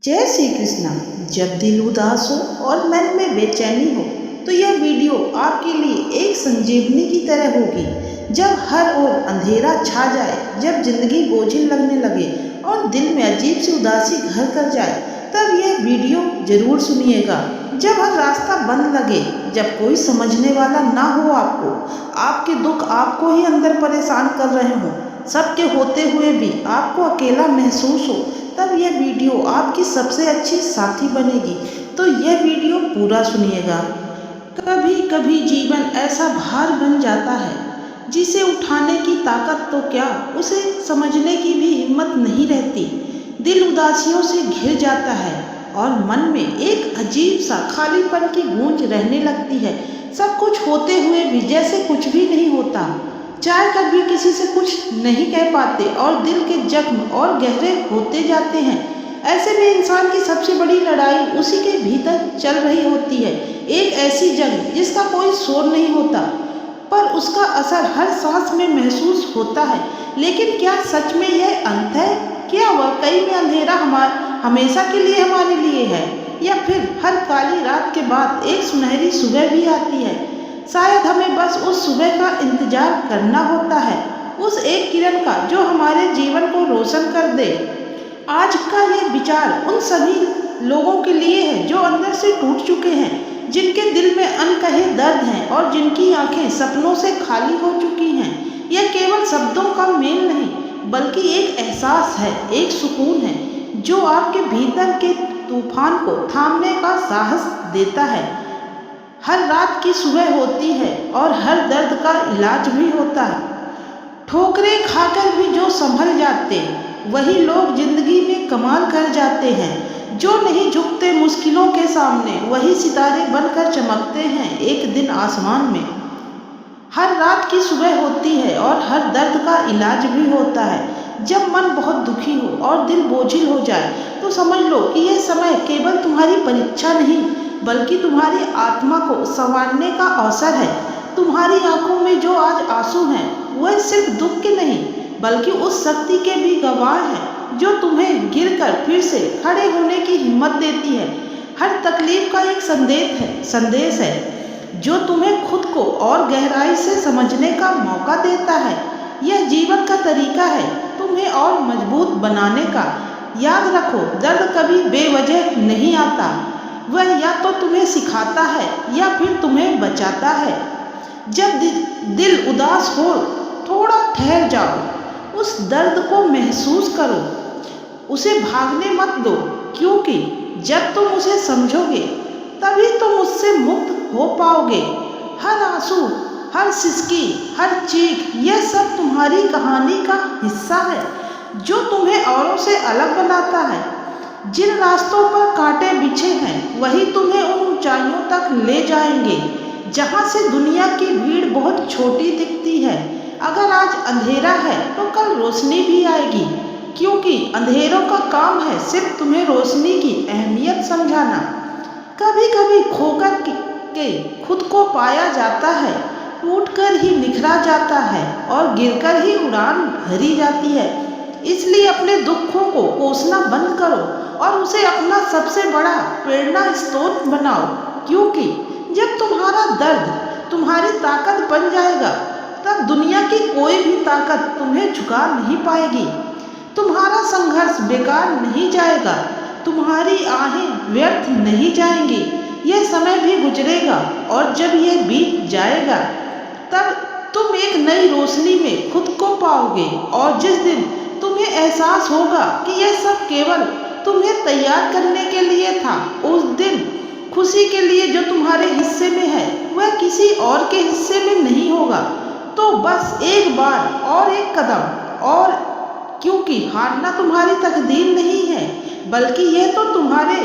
जय श्री कृष्णा। जब दिल उदास हो और मन में बेचैनी हो तो यह वीडियो आपके लिए एक संजीवनी की तरह होगी। जब हर ओर अंधेरा छा जाए, जब जिंदगी बोझिल लगने लगे और दिल में अजीब सी उदासी घर कर जाए, तब यह वीडियो जरूर सुनिएगा। जब हर रास्ता बंद लगे, जब कोई समझने वाला ना हो आपको, आपके दुख आपको ही अंदर परेशान कर रहे हों, सबके होते हुए भी आपको अकेला महसूस हो, तब यह वीडियो आपकी सबसे अच्छी साथी बनेगी। तो यह वीडियो पूरा सुनिएगा। कभी कभी जीवन ऐसा भार बन जाता है जिसे उठाने की ताकत तो क्या, उसे समझने की भी हिम्मत नहीं रहती। दिल उदासियों से घिर जाता है और मन में एक अजीब सा खालीपन की गूंज रहने लगती है। सब कुछ होते हुए भी जैसे कुछ भी नहीं होता। चाह कर भी किसी से कुछ नहीं कह पाते और दिल के जख्म और गहरे होते जाते हैं। ऐसे में इंसान की सबसे बड़ी लड़ाई उसी के भीतर चल रही होती है। एक ऐसी जंग जिसका कोई शोर नहीं होता, पर उसका असर हर सांस में महसूस होता है। लेकिन क्या सच में यह अंत है? क्या वाकई में अंधेरा हमेशा के लिए हमारे लिए है, या फिर हर काली रात के बाद एक सुनहरी सुबह भी आती है? शायद हमें बस उस सुबह का इंतजार करना होता है, उस एक किरण का जो हमारे जीवन को रोशन कर दे। आज का ये विचार उन सभी लोगों के लिए है जो अंदर से टूट चुके हैं, जिनके दिल में अनकहे दर्द हैं और जिनकी आंखें सपनों से खाली हो चुकी हैं। यह केवल शब्दों का मेल नहीं, बल्कि एक एहसास है, एक सुकून है जो आपके भीतर के तूफान को थामने का साहस देता है। हर रात की सुबह होती है और हर दर्द का इलाज भी होता है। ठोकरें खाकर भी जो संभल जाते, वही लोग जिंदगी में कमाल कर जाते हैं। जो नहीं झुकते मुश्किलों के सामने, वही सितारे बनकर चमकते हैं एक दिन आसमान में। हर रात की सुबह होती है और हर दर्द का इलाज भी होता है। जब मन बहुत दुखी हो और दिल बोझिल हो जाए, तो समझ लो कि यह समय केवल तुम्हारी परीक्षा नहीं, बल्कि तुम्हारी आत्मा को संवारने का अवसर है। तुम्हारी आंखों में जो आज आंसू हैं, वह सिर्फ दुख के नहीं, बल्कि उस शक्ति के भी गवाह है जो तुम्हें गिरकर फिर से खड़े होने की हिम्मत देती है। हर तकलीफ का एक संदेश है जो तुम्हें खुद को और गहराई से समझने का मौका देता है। यह जीवन का तरीका है तुम्हें और मजबूत बनाने का। याद रखो, दर्द कभी बेवजह नहीं आता, वह या तो तुम्हें सिखाता है या फिर तुम्हें बचाता है। जब दिल उदास हो, थोड़ा ठहर जाओ, उस दर्द को महसूस करो, उसे भागने मत दो, क्योंकि जब तुम उसे समझोगे तभी तुम उससे मुक्त हो पाओगे। हर आंसू, हर सिसकी, हर चीख, यह सब तुम्हारी कहानी का हिस्सा है जो तुम्हें औरों से अलग बनाता है। जिन रास्तों पर कांटे बिछे हैं, वही तुम्हें उन ऊंचाइयों तक ले जाएंगे जहां से दुनिया की भीड़ बहुत छोटी दिखती है। अगर आज अंधेरा है तो कल रोशनी भी आएगी, क्योंकि अंधेरों का काम है सिर्फ तुम्हें रोशनी की अहमियत समझाना। कभी कभी खोकर के खुद को पाया जाता है, टूटकर ही निखरा जाता है और गिरकर ही उड़ान भरी जाती है। इसलिए अपने दुखों को कोसना बंद करो और उसे अपना सबसे बड़ा प्रेरणा स्रोत बनाओ, क्योंकि जब तुम्हारा दर्द तुम्हारी ताकत बन जाएगा, तब दुनिया की कोई भी ताकत तुम्हें झुका नहीं पाएगी। तुम्हारा संघर्ष बेकार नहीं जाएगा, तुम्हारी आहें व्यर्थ नहीं जाएंगी। यह समय भी गुजरेगा और जब यह बीत जाएगा, तब तुम एक नई रोशनी में खुद को पाओगे। और जिस दिन तुम्हें एहसास होगा कि यह सब केवल तुम्हें तैयार करने के लिए था, उस दिन खुशी के लिए जो तुम्हारे हिस्से में है, वह किसी और के हिस्से में नहीं होगा। तो बस एक बार और एक कदम और, क्योंकि हारना तुम्हारी तकदीर नहीं है, बल्कि यह तो तुम्हारे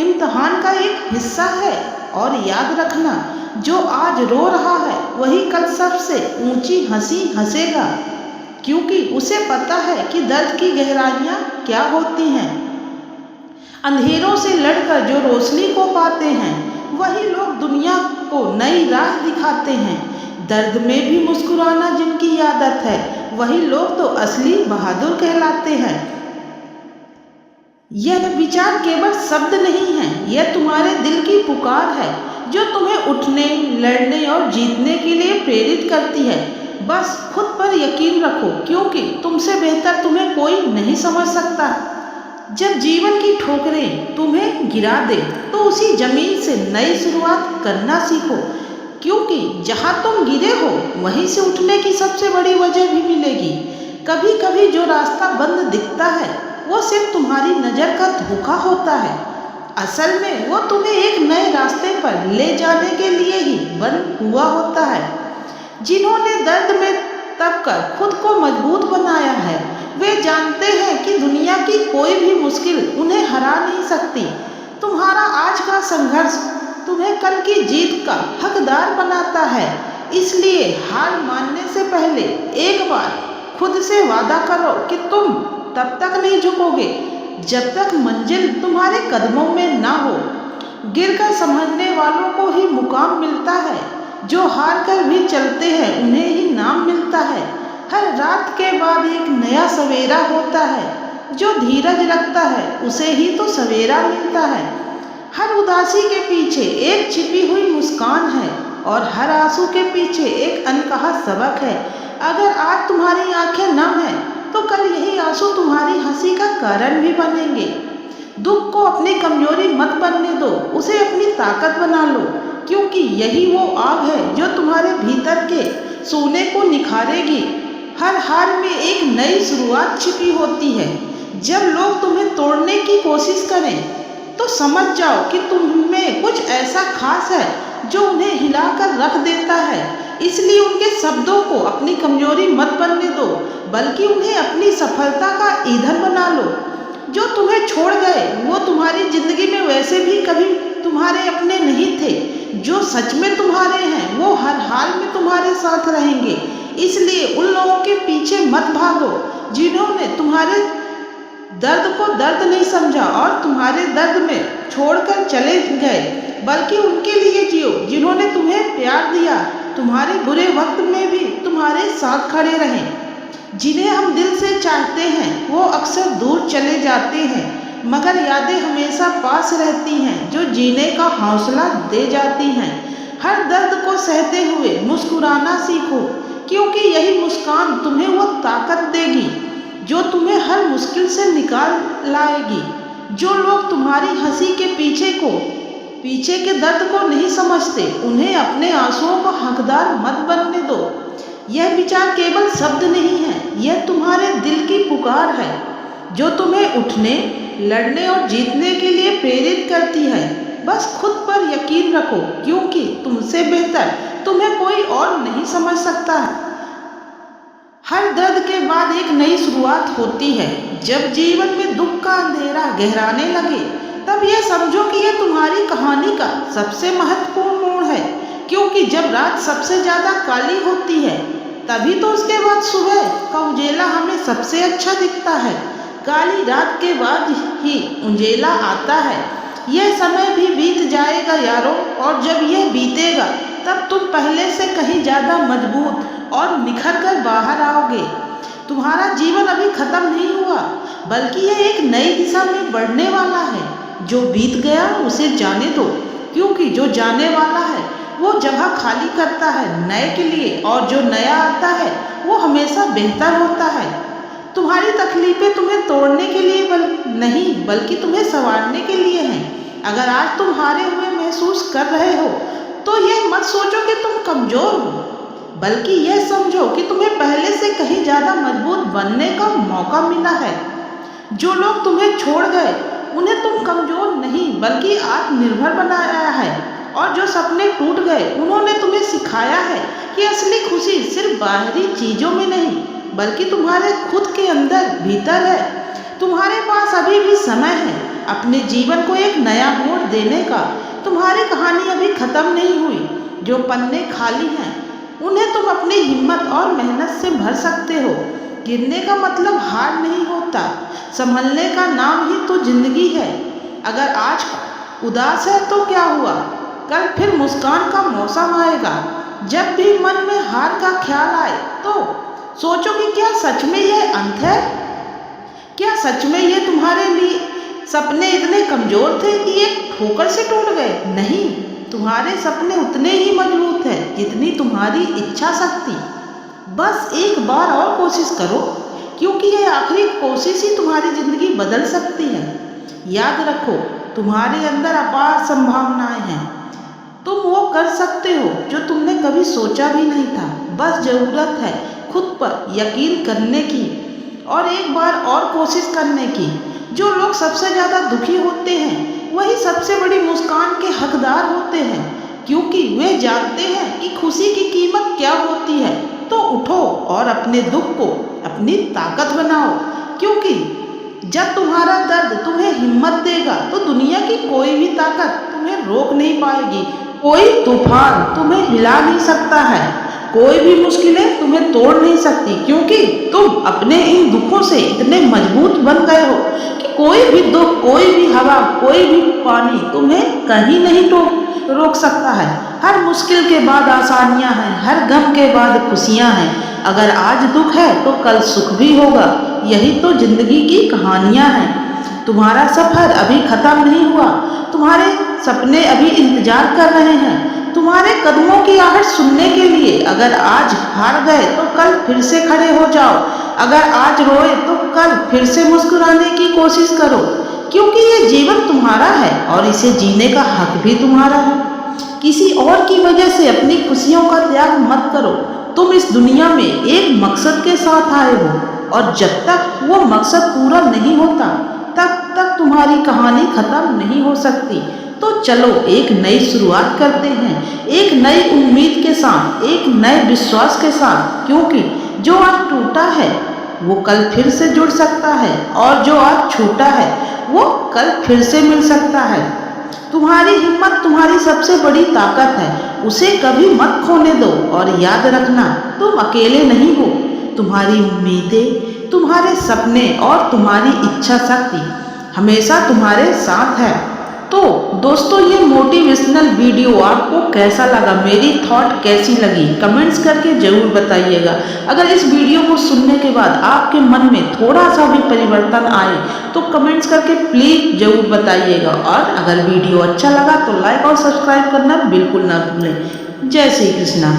इम्तिहान का एक हिस्सा है। और याद रखना, जो आज रो रहा है वही कल सबसे ऊंची हंसी हंसेगा, क्योंकि उसे पता है कि दर्द की गहराइयाँ क्या होती हैं। अंधेरों से लड़कर जो रोशनी को पाते हैं, वही लोग दुनिया को नई राह दिखाते हैं। दर्द में भी मुस्कुराना जिनकी आदत है, वही लोग तो असली बहादुर कहलाते हैं। यह विचार केवल शब्द नहीं है, यह तुम्हारे दिल की पुकार है जो तुम्हें उठने, लड़ने और जीतने के लिए प्रेरित करती है। बस खुद पर यकीन रखो, क्योंकि तुमसे बेहतर तुम्हें कोई नहीं समझ सकता। जब जीवन की ठोकरें तुम्हें गिरा दे, तो उसी जमीन से नई शुरुआत करना सीखो, क्योंकि जहाँ तुम गिरे हो वहीं से उठने की सबसे बड़ी वजह भी मिलेगी। कभी कभी जो रास्ता बंद दिखता है वो सिर्फ तुम्हारी नज़र का धोखा होता है। असल में वो तुम्हें एक नए रास्ते पर ले जाने के लिए ही बंद हुआ होता है। जिन्होंने दर्द में तप कर खुद को मजबूत बनाया है, वे जानते हैं कि दुनिया की कोई भी मुश्किल उन्हें हरा नहीं सकती। तुम्हारा आज का संघर्ष तुम्हें कल की जीत का हकदार बनाता है। इसलिए हार मानने से पहले एक बार खुद से वादा करो कि तुम तब तक नहीं झुकोगे जब तक मंजिल तुम्हारे कदमों में ना हो। गिरकर समझने वालों को ही मुकाम मिलता है, जो हार कर भी चलते हैं उन्हें ही नाम मिलता है। हर रात के बाद एक नया सवेरा होता है, जो धीरज रखता है उसे ही तो सवेरा मिलता है। हर उदासी के पीछे एक छिपी हुई मुस्कान है, और हर आंसू के पीछे एक अनकहा सबक है। अगर आज तुम्हारी आंखें नम हैं, तो कल यही आंसू तुम्हारी हंसी का कारण भी बनेंगे। दुख को अपनी कमजोरी मत बनने दो, उसे अपनी ताकत बना लो, क्योंकि यही वो आग है जो तुम्हारे भीतर के सोने को निखारेगी। हर हार में एक नई शुरुआत छिपी होती है। जब लोग तुम्हें तोड़ने की कोशिश करें, तो समझ जाओ कि तुम में कुछ ऐसा खास है जो उन्हें हिलाकर रख देता है। इसलिए उनके शब्दों को अपनी कमजोरी मत बनने दो, बल्कि उन्हें अपनी सफलता का ईंधन बना लो। जो तुम्हें छोड़ गए वो तुम्हारी जिंदगी में वैसे भी कभी तुम्हारे अपने नहीं थे। जो सच में तुम्हारे हैं वो हर हाल में तुम्हारे साथ रहेंगे। इसलिए उन लोगों के पीछे मत भागो जिन्होंने तुम्हारे दर्द को दर्द नहीं समझा और तुम्हारे दर्द में छोड़कर चले गए, बल्कि उनके लिए जियो जिन्होंने तुम्हें प्यार दिया, तुम्हारे बुरे वक्त में भी तुम्हारे साथ खड़े रहें। जिन्हें हम दिल से चाहते हैं वो अक्सर दूर चले जाते हैं, मगर यादें हमेशा पास रहती हैं जो जीने का हौसला दे जाती हैं। हर दर्द को सहते हुए मुस्कुराना सीखो, क्योंकि यही मुस्कान तुम्हें वो ताकत देगी जो तुम्हें हर मुश्किल से निकाल लाएगी। जो लोग तुम्हारी हंसी के पीछे के दर्द को नहीं समझते, उन्हें अपने आंसुओं का हकदार मत बनने दो। यह विचार केवल शब्द नहीं है, यह तुम्हारे दिल की पुकार है जो तुम्हें उठने, लड़ने और जीतने के लिए प्रेरित करती है। बस खुद पर यकीन रखो, क्योंकि तुमसे बेहतर तुम्हें कोई और नहीं समझ सकता है। हर दर्द के बाद एक नई शुरुआत होती है। जब जीवन में दुख का अंधेरा गहराने लगे, तब यह समझो कि यह तुम्हारी कहानी का सबसे महत्वपूर्ण मोड़ है, क्योंकि जब रात सबसे ज़्यादा काली होती है, तभी तो उसके बाद सुबह का उजेला हमें सबसे अच्छा दिखता है। काली रात के बाद ही उजेला आता है। यह समय भी बीत जाएगा यारों, और जब यह बीतेगा तब तुम पहले से कहीं ज़्यादा मजबूत और निखर कर बाहर आओगे। तुम्हारा जीवन अभी खत्म नहीं हुआ, बल्कि यह एक नई दिशा में बढ़ने वाला है। जो बीत गया उसे जाने दो, क्योंकि जो जाने वाला है वो जगह खाली करता है नए के लिए, और जो नया आता है वो हमेशा बेहतर होता है। तुम्हारी तकलीफें तुम्हें तोड़ने के लिए नहीं, बल्कि तुम्हें संवारने के लिए हैं। अगर आज तुम हारे हुए महसूस कर रहे हो, तो यह मत सोचो कि तुम कमज़ोर हो, बल्कि यह समझो कि तुम्हें पहले से कहीं ज़्यादा मजबूत बनने का मौका मिला है। जो लोग तुम्हें छोड़ गए, उन्हें तुम कमज़ोर नहीं बल्कि आत्मनिर्भर बनाया है, और जो सपने टूट गए, उन्होंने तुम्हें सिखाया है कि असली खुशी सिर्फ बाहरी चीज़ों में नहीं, बल्कि तुम्हारे खुद के अंदर भीतर है। तुम्हारे पास अभी भी समय है अपने जीवन को एक नया मोड़ देने का। तुम्हारी कहानी अभी ख़त्म नहीं हुई। जो पन्ने खाली हैं, उन्हें तुम अपनी हिम्मत और मेहनत से भर सकते हो। गिरने का मतलब हार नहीं होता, संभलने का नाम ही तो जिंदगी है। अगर आज उदास है तो क्या हुआ, कल फिर मुस्कान का मौसम आएगा। जब भी मन में हार का ख्याल आए, तो सोचो कि क्या सच में यह अंत है? क्या सच में यह तुम्हारे लिए सपने इतने कमजोर थे कि एक ठोकर से टूट गए? नहीं, तुम्हारे सपने उतने ही मजबूत हैं जितनी तुम्हारी इच्छा शक्ति। बस एक बार और कोशिश करो, क्योंकि ये आखिरी कोशिश ही तुम्हारी जिंदगी बदल सकती है। याद रखो, तुम्हारे अंदर अपार संभावनाएं हैं। तुम वो कर सकते हो जो तुमने कभी सोचा भी नहीं था। बस जरूरत है खुद पर यकीन करने की और एक बार और कोशिश करने की। जो लोग सबसे ज़्यादा दुखी होते हैं वही सबसे बड़ी मुस्कान के हकदार होते हैं, क्योंकि वे जानते हैं कि खुशी की कीमत क्या होती है। तो उठो और अपने दुख को अपनी ताकत बनाओ, क्योंकि जब तुम्हारा दर्द तुम्हें हिम्मत देगा तो दुनिया की कोई भी ताकत तुम्हें रोक नहीं पाएगी। कोई तूफान तुम्हें हिला नहीं सकता है, कोई भी मुश्किलें तुम्हें तोड़ नहीं सकती, क्योंकि तुम अपने इन दुखों से इतने मजबूत बन गए हो कि कोई भी दुख, कोई भी हवा, कोई भी पानी तुम्हें कहीं नहीं रोक सकता है। हर मुश्किल के बाद आसानियां हैं, हर गम के बाद खुशियां हैं। अगर आज दुख है तो कल सुख भी होगा। यही तो जिंदगी की कहानियां हैं। तुम्हारा सफर अभी खत्म नहीं हुआ, तुम्हारे सपने अभी इंतजार कर रहे हैं तुम्हारे कदमों की आहट सुनने के लिए। अगर आज हार गए तो कल फिर से खड़े हो जाओ। अगर आज रोए तो कल फिर से मुस्कुराने की कोशिश करो, क्योंकि ये जीवन तुम्हारा है और इसे जीने का हक भी तुम्हारा है। किसी और की वजह से अपनी खुशियों का त्याग मत करो। तुम इस दुनिया में एक मकसद के साथ आए हो, और जब तक वो मकसद पूरा नहीं होता तब तक तुम्हारी कहानी खत्म नहीं हो सकती। तो चलो एक नई शुरुआत करते हैं, एक नई उम्मीद के साथ, एक नए विश्वास के साथ, क्योंकि जो आज टूटा है वो कल फिर से जुड़ सकता है, और जो आज छूटा है वो कल फिर से मिल सकता है। तुम्हारी हिम्मत तुम्हारी सबसे बड़ी ताकत है, उसे कभी मत खोने दो। और याद रखना, तुम अकेले नहीं हो। तुम्हारी उम्मीदें, तुम्हारे सपने और तुम्हारी इच्छा शक्ति हमेशा तुम्हारे साथ है। तो दोस्तों, ये मोटिवेशनल वीडियो आपको कैसा लगा, मेरी थॉट कैसी लगी, कमेंट्स करके ज़रूर बताइएगा। अगर इस वीडियो को सुनने के बाद आपके मन में थोड़ा सा भी परिवर्तन आए तो कमेंट्स करके प्लीज़ ज़रूर बताइएगा। और अगर वीडियो अच्छा लगा तो लाइक और सब्सक्राइब करना बिल्कुल ना भूलें। जय श्री कृष्णा।